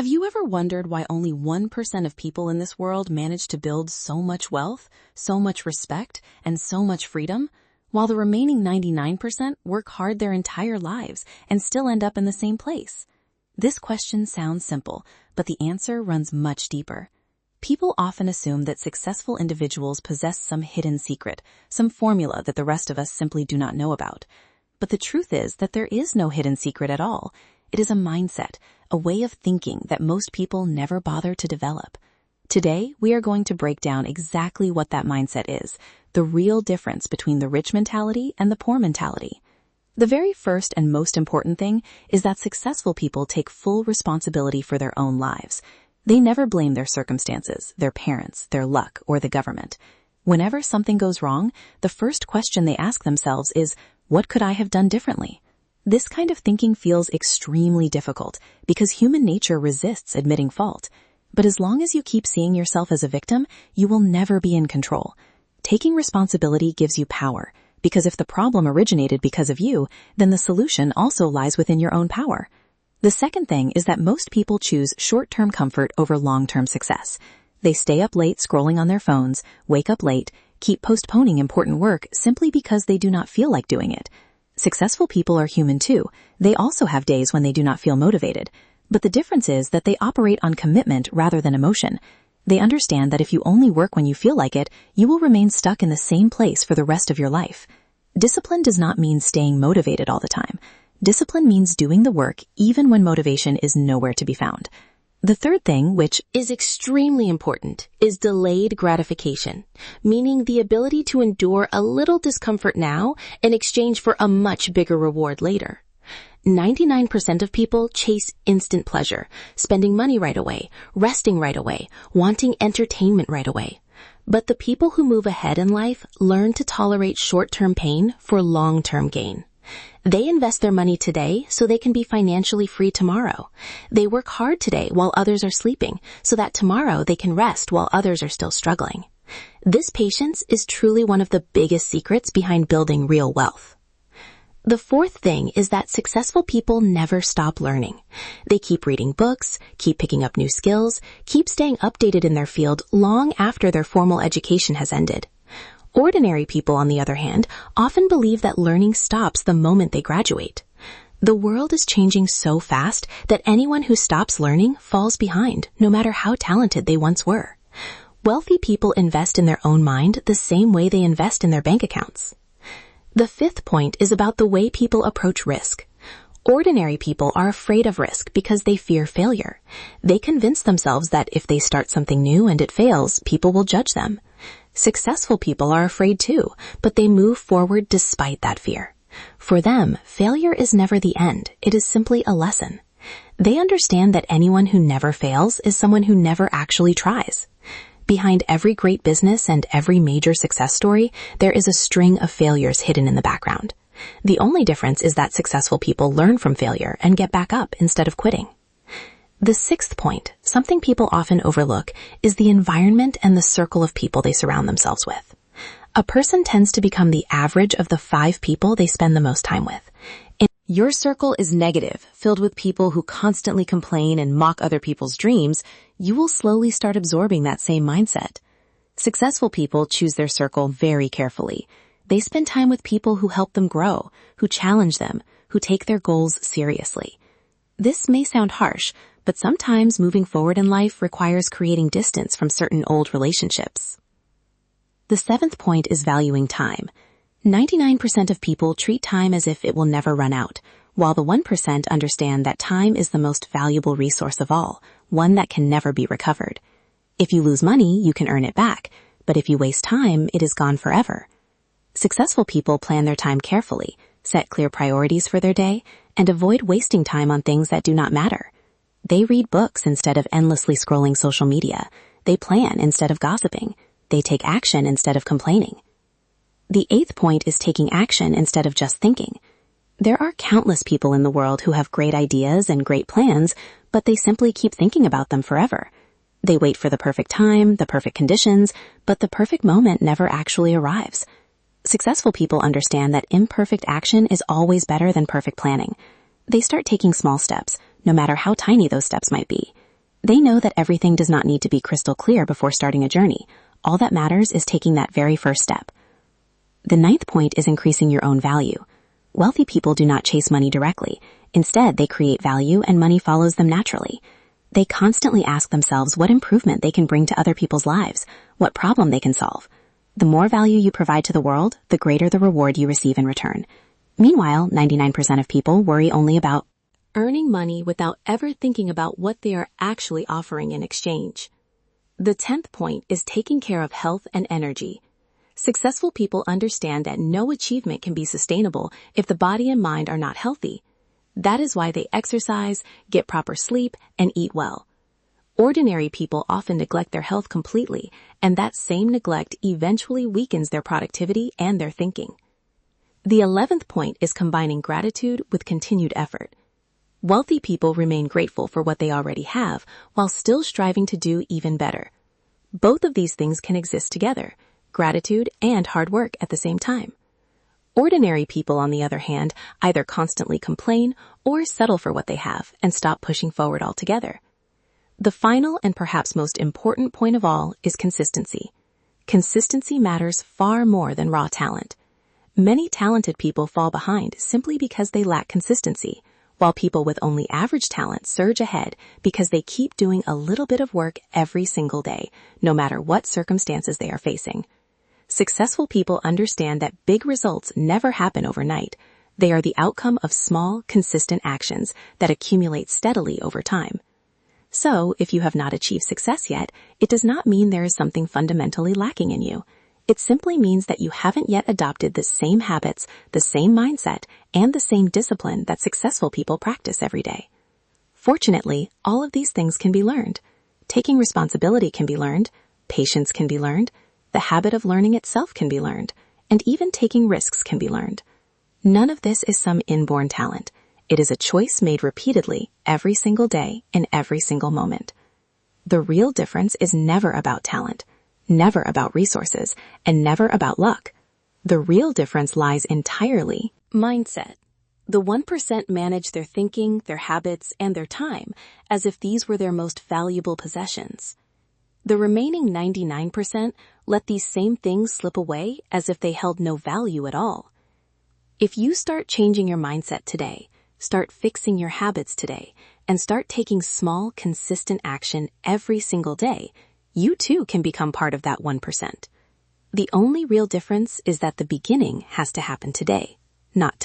Have you ever wondered why only 1% of people in this world manage to build so much wealth, so much respect, and so much freedom, while the remaining 99% work hard their entire lives and still end up in the same place? This question sounds simple, but the answer runs much deeper. People often assume that successful individuals possess some hidden secret, some formula that the rest of us simply do not know about. But the truth is that there is no hidden secret at all. It is a mindset, a way of thinking that most people never bother to develop. Today, we are going to break down exactly what that mindset is, the real difference between the rich mentality and the poor mentality. The very first and most important thing is that successful people take full responsibility for their own lives. They never blame their circumstances, their parents, their luck, or the government. Whenever something goes wrong, the first question they ask themselves is, what could I have done differently? This kind of thinking feels extremely difficult because human nature resists admitting fault. But as long as you keep seeing yourself as a victim, you will never be in control. Taking responsibility gives you power, because if the problem originated because of you, then the solution also lies within your own power. The second thing is that most people choose short-term comfort over long-term success. They stay up late scrolling on their phones, wake up late, keep postponing important work simply because they do not feel like doing it. Successful people are human too. They also have days when they do not feel motivated. But the difference is that they operate on commitment rather than emotion. They understand that if you only work when you feel like it, you will remain stuck in the same place for the rest of your life. Discipline does not mean staying motivated all the time. Discipline means doing the work even when motivation is nowhere to be found. The third thing, which is extremely important, is delayed gratification, meaning the ability to endure a little discomfort now in exchange for a much bigger reward later. 99% of people chase instant pleasure, spending money right away, resting right away, wanting entertainment right away. But the people who move ahead in life learn to tolerate short-term pain for long-term gain. They invest their money today so they can be financially free tomorrow. They work hard today while others are sleeping so that tomorrow they can rest while others are still struggling. This patience is truly one of the biggest secrets behind building real wealth. The fourth thing is that successful people never stop learning. They keep reading books, keep picking up new skills, keep staying updated in their field long after their formal education has ended. Ordinary people, on the other hand, often believe that learning stops the moment they graduate. The world is changing so fast that anyone who stops learning falls behind, no matter how talented they once were. Wealthy people invest in their own mind the same way they invest in their bank accounts. The fifth point is about the way people approach risk. Ordinary people are afraid of risk because they fear failure. They convince themselves that if they start something new and it fails, people will judge them. Successful people are afraid too, but they move forward despite that fear. For them, failure is never the end. It is simply a lesson. They understand that anyone who never fails is someone who never actually tries. Behind every great business and every major success story, there is a string of failures hidden in the background. The only difference is that successful people learn from failure and get back up instead of quitting. The sixth point, something people often overlook, is the environment and the circle of people they surround themselves with. A person tends to become the average of the 5 people they spend the most time with. Your circle is negative, filled with people who constantly complain and mock other people's dreams. You will slowly start absorbing that same mindset. Successful people choose their circle very carefully. They spend time with people who help them grow, who challenge them, who take their goals seriously. This may sound harsh, but sometimes moving forward in life requires creating distance from certain old relationships. The seventh point is valuing time. 99% of people treat time as if it will never run out, while the 1% understand that time is the most valuable resource of all, one that can never be recovered. If you lose money, you can earn it back, but if you waste time, it is gone forever. Successful people plan their time carefully, set clear priorities for their day, and avoid wasting time on things that do not matter. They read books instead of endlessly scrolling social media. They plan instead of gossiping. They take action instead of complaining. The eighth point is taking action instead of just thinking. There are countless people in the world who have great ideas and great plans, but they simply keep thinking about them forever. They wait for the perfect time, the perfect conditions, but the perfect moment never actually arrives. Successful people understand that imperfect action is always better than perfect planning. They start taking small steps, no matter how tiny those steps might be. They know that everything does not need to be crystal clear before starting a journey. All that matters is taking that very first step. The ninth point is increasing your own value. Wealthy people do not chase money directly. Instead, they create value and money follows them naturally. They constantly ask themselves what improvement they can bring to other people's lives, what problem they can solve. The more value you provide to the world, the greater the reward you receive in return. Meanwhile, 99% of people worry only about earning money without ever thinking about what they are actually offering in exchange. The 10th point is taking care of health and energy. Successful people understand that no achievement can be sustainable if the body and mind are not healthy. That is why they exercise, get proper sleep, and eat well. Ordinary people often neglect their health completely, and that same neglect eventually weakens their productivity and their thinking. The 11th point is combining gratitude with continued effort. Wealthy people remain grateful for what they already have while still striving to do even better. Both of these things can exist together, gratitude and hard work at the same time. Ordinary people, on the other hand, either constantly complain or settle for what they have and stop pushing forward altogether. The final and perhaps most important point of all is consistency. Consistency matters far more than raw talent. Many talented people fall behind simply because they lack consistency, while people with only average talent surge ahead because they keep doing a little bit of work every single day, no matter what circumstances they are facing. Successful people understand that big results never happen overnight. They are the outcome of small, consistent actions that accumulate steadily over time. So, if you have not achieved success yet, it does not mean there is something fundamentally lacking in you. It simply means that you haven't yet adopted the same habits, the same mindset, and the same discipline that successful people practice every day. Fortunately, all of these things can be learned. Taking responsibility can be learned, patience can be learned, the habit of learning itself can be learned, and even taking risks can be learned. None of this is some inborn talent. It is a choice made repeatedly every single day in every single moment. The real difference is never about talent, never about resources, and never about luck. The real difference lies entirely in mindset. The 1% manage their thinking, their habits, and their time as if these were their most valuable possessions. The remaining 99% let these same things slip away as if they held no value at all. If you start changing your mindset today, start fixing your habits today, and start taking small, consistent action every single day, you too can become part of that 1%. The only real difference is that the beginning has to happen today, not tomorrow.